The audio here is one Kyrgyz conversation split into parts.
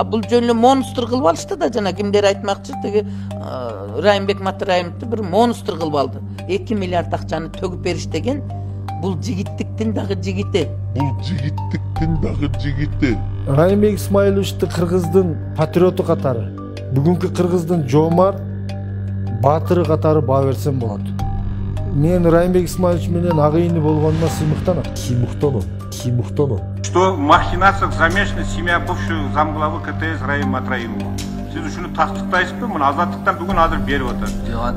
Бул жөн эле монстр кылып алышты да, жана кимдер айтмакчы, тиги Райымбек Матраимовду бир монстр кылып алды. 2 миллиард акчаны төгүп бериш деген бул жигиттиктин дагы жигити. Райымбек Исмаиловичти кыргыздын патриоту катары, бүгүнкү кыргыздын жоомар баатыры катары баа берсем болот. Мен Райымбек Исмаилович менен агайыны болгонума сыймыктанам. Что в махинациях замешана семья бывшего замглавы КТС Райым Матраимова. Siz şunu tasdiqlaysızbı? Bunu Azadlık'tan bugün hazır beri otur.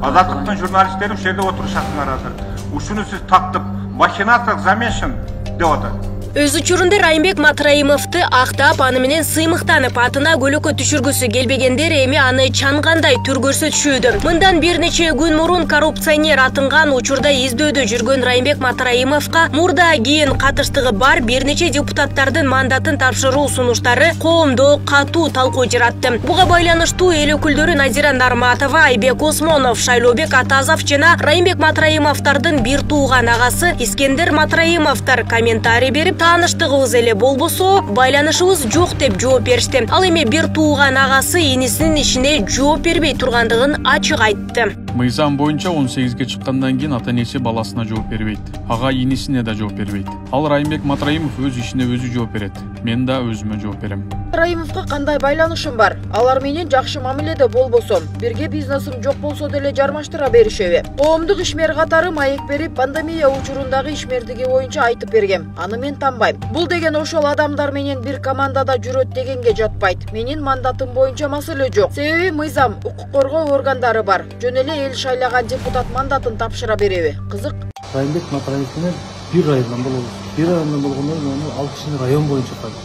Azadlık'tan jurnalistlerin şu yerde oturuşasınlar hazır. Uşunu siz taktıp mахинациях замешан de otur. Өз учурунда Райымбек Матраимовду актап, аны менен сыймыктанып, атына көлөкө түшүргүсү келбегендер эми аны чангандай түр көрсөтүшүүдө. Мындан бир нече күн мурун коррупционер атынган учурда издөөдө жүргөн Райымбек Матраимовго мурда кийин катыштыгы бар бир нече депутаттардын мандатын тапшыруу сунуштары коомдо катуу талкуу жаратты. Буга байланыштуу эл өкүлдөрү Назира Нарматова, Айбек Осмонов, Шайлообек Атазов жана Райымбек Матраимовдордун бир тууган агасы Искендер Матраимовдор комментарий берип, тааныштыгыбыз эле болбосо, байланышыбыз жок деп жооп беришти. Ал эми бир тууган агасы инисинин ишине жооп бербей тургандыгын ачык айтты. Мыйзам боюнча 18ге чыккандан кийин ата-энеси баласына жооп бербейт. Ага инисине да жооп бербейт. Ал Райымбек Матраимов өз ишине өзү жооп берет. Мен да өзүмө жооп берем. Раимовго кандай байланышым бар? Алар менен жакшы мамиледе болбосом, бирге бизнесим жок болсо деле жармаштыра беришеби. Коомдук ишмер катары маек берип, пандемия учурундагы ишмердиги боюнча айтып бергем. Аны мен танбайм. Бул деген ошол адамдар менен бир командада жүрөт дегенге жатпайт. Менин мандатым боюнча маселе жок. Себеби мыйзам, укук коргоо органдары бар. Жөн эле эл шайлаган депутат мандатын тапшыра береби. Кызык. Райымбек Матраимов менен бир райондан болобуз. Бир райондан болгондон кийин ал кишини район боюнча кайдык.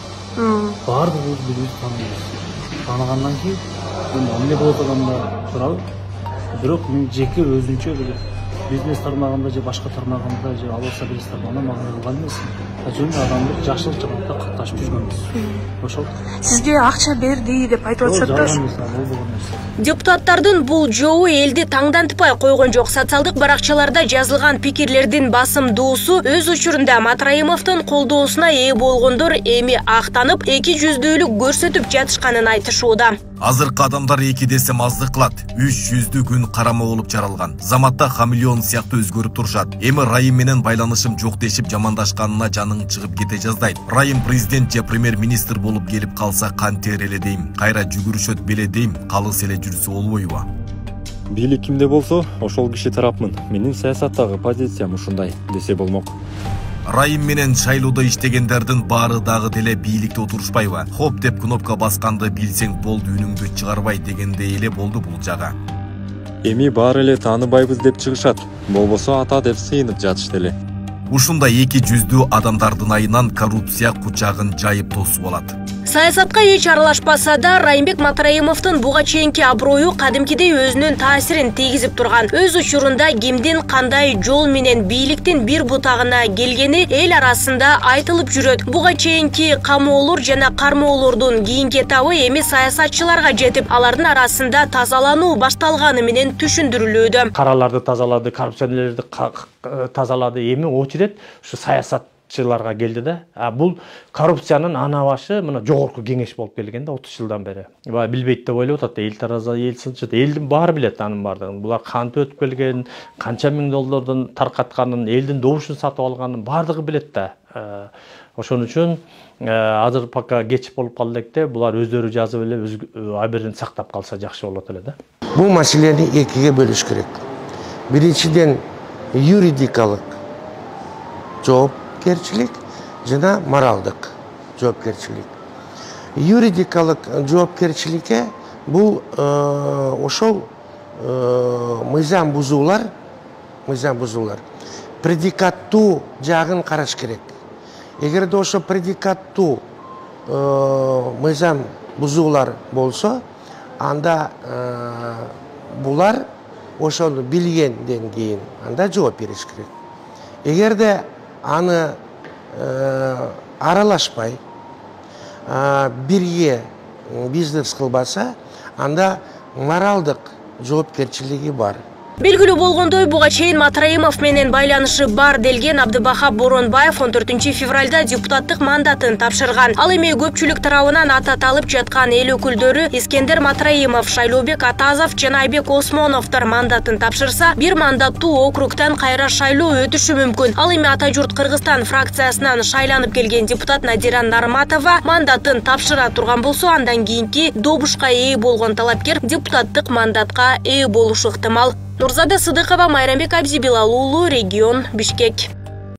Бардыгыбыз билебиз, тааныйбыз. Тааныгандан кийин эмне болот адамда сурабы. Бирок мен жеке өзүнчө бир бизнес тармагында же башка тармагында же албаса бизнес тармагында мага кылган эмес. Жөн адамды жакшылык жагында катташып жүргөнбүз. Ошол. Сизге акча берди деп айтып атышат. Депутаттардын бул жообу элди таңдантпай койгон жок. Социалдык баракчаларда жазылган пикирлердин басымдуусу өз учурунда Матраимовдун колдоосуна ээ болгондор эми актанып, эки жүздүүлүк көрсөтүп жатышканын айтышууда. Азыркы адамдар эки десем аздык кылат. 300 күн карама болуп жаралган. Заматта хамелеон сыяктуу өзгөрүп турушат. Эми Райым менен байланышым жок дешип жамандашканына жаның чыгып кете жаздайт. Райым президент же премьер-министр болуп келип калса кантер эле дейм. Кайра жүгүрүшөт беле дейм. Калыс эле жүрсө болбойбу? Бийлик кимде болсо, ошол киши тарапмын. Менин саясаттагы позициям ушундай десе болмок. Райым менен шайлоодо иштегендердин баары дагы деле бийликте отурушпайбы? Хоп деп кнопка басканды билсең болду, үнүңдү чыгарбай дегендей эле болду бул жага. Эми баары эле тааныбайбыз деп чыгышат. Болбосо ата деп сыйынып жатышты эле. Ушундай эки жүздүү адамдардын айынан коррупция кучагын жайып тосуп алат. Саясатка эч аралашпаса да, Райымбек Матраимовдун буга чейинки аброю кадимкидей өзүнүн таасирин тийгизип турган. Өз учурунда кимдин кандай жол менен бийликтин бир бутагына келгени эл арасында айтылып жүрөт. Буга чейинки камоолор жана кармоолордун кийинки этабы эми саясатчыларга жетип, алардын арасында тазалануу башталганы менен түшүндүрүлүүдө. Караларды тазалады, коррупционерлерди тазалады. Эми очерет ушу саясатчыларга келди да. Бул коррупциянын ана башы мына жогорку кеңеш болуп келген да 30 жылдан бери. Билбейт деп ойлоп атат. Эл тараза, эл сынчыт. Элдин баары билет анын бардыгын. Булар кантип өтүп келген, канча миң доллардан таркатканын, элдин добушун сатып алганын бардыгы билет да. Ошон үчүн азыр пока кеч болуп калды электе, булар өздөрү жазып эле аберин сактап калса жакшы болот эле да. Бул маселени экиге бөлүш керек. Биринчиден юридикалык жоопкерчилик жана моралдык жоопкерчилик. Юридикалык жоопкерчиликке бул ошол мыйзам бузуулар предикаттуу жагын караш керек. Эгерде ошо предикаттуу мыйзам бузуулар болсо, анда булар ошону билгенден кийин анда жооп бериш керек. Эгерде аны аралашпай бирге бизнес кылбаса, анда моралдык жоопкерчилиги бар. Белгилүү болгондой, буга чейин Матраимов менен байланышы бар делген Абдыбахап Боронбаев 14 февралда депутаттык мандатын тапшырган. Ал эми көпчүлүк тарабынан ататалып жаткан эл өкүлдөрү Искендер Матраимов, Шайлообек Атазов жана Айбек Осмоновдор мандатын тапшырса, бир мандаттуу округтан кайра шайлоо өтүшү мүмкүн. Ал эми Ата журт Кыргызстан фракциясынан шайланып келген депутат Надира Нарматова мандатын тапшыра турган болсо, андан кийинки добушка ээ болгон талапкер депутаттык мандатка ээ болушу ыктымал. Нурзада Сыдыкова, Майрамбек Абзибилал уулу, Регион, Бишкек.